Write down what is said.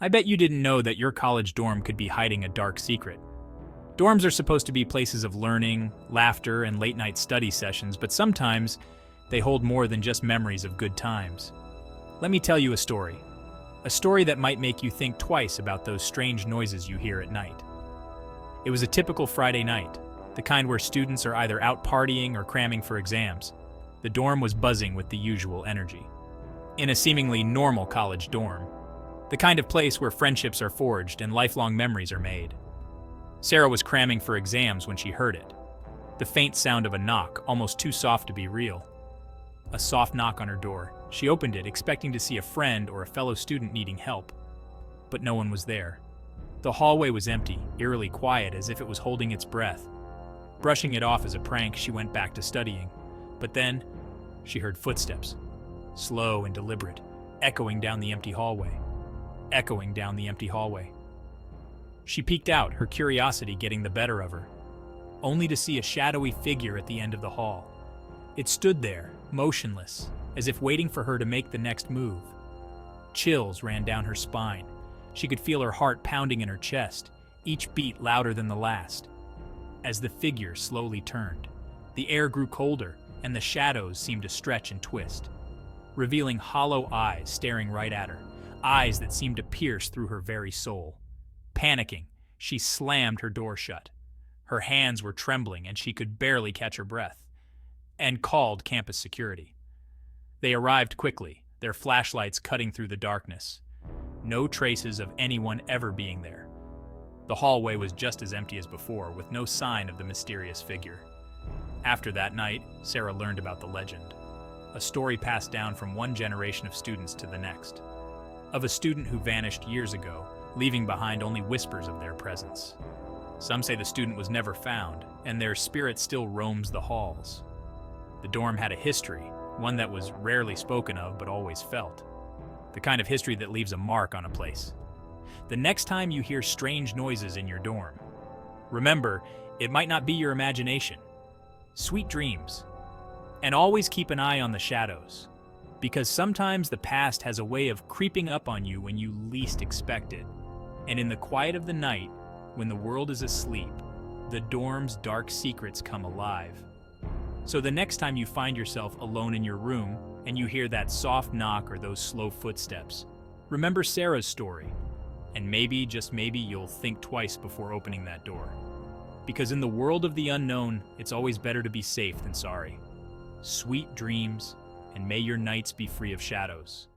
I bet you didn't know that your college dorm could be hiding a dark secret. Dorms are supposed to be places of learning, laughter, and late-night study sessions, but sometimes they hold more than just memories of good times. Let me tell you a story. A story that might make you think twice about those strange noises you hear at night. It was a typical Friday night, the kind where students are either out partying or cramming for exams. The dorm was buzzing with the usual energy. In a seemingly normal college dorm, the kind of place where friendships are forged and lifelong memories are made. Sarah was cramming for exams when she heard it. The faint sound of a knock, almost too soft to be real. A soft knock on her door. She opened it, expecting to see a friend or a fellow student needing help. But no one was there. The hallway was empty, eerily quiet, as if it was holding its breath. Brushing it off as a prank, she went back to studying. But then, she heard footsteps, slow and deliberate, echoing down the empty hallway. Echoing down the empty hallway. She peeked out, her curiosity getting the better of her, only to see a shadowy figure at the end of the hall. It stood there, motionless, as if waiting for her to make the next move. Chills ran down her spine. She could feel her heart pounding in her chest, each beat louder than the last. As the figure slowly turned, the air grew colder, and the shadows seemed to stretch and twist, revealing hollow eyes staring right at her, eyes that seemed to pierce through her very soul. Panicking, she slammed her door shut. Her hands were trembling and she could barely catch her breath, and called campus security. They arrived quickly, their flashlights cutting through the darkness. No traces of anyone ever being there. The hallway was just as empty as before, with no sign of the mysterious figure. After that night, Sarah learned about the legend, a story passed down from one generation of students to the next, of a student who vanished years ago, leaving behind only whispers of their presence. Some say the student was never found, and their spirit still roams the halls. The dorm had a history, one that was rarely spoken of but always felt. The kind of history that leaves a mark on a place. The next time you hear strange noises in your dorm, remember, it might not be your imagination. Sweet dreams. And always keep an eye on the shadows, because sometimes the past has a way of creeping up on you when you least expect it. And in the quiet of the night, when the world is asleep, the dorm's dark secrets come alive. So the next time you find yourself alone in your room and you hear that soft knock or those slow footsteps, remember Sarah's story, and maybe, just maybe, you'll think twice before opening that door. Because in the world of the unknown, it's always better to be safe than sorry. Sweet dreams, and may your nights be free of shadows.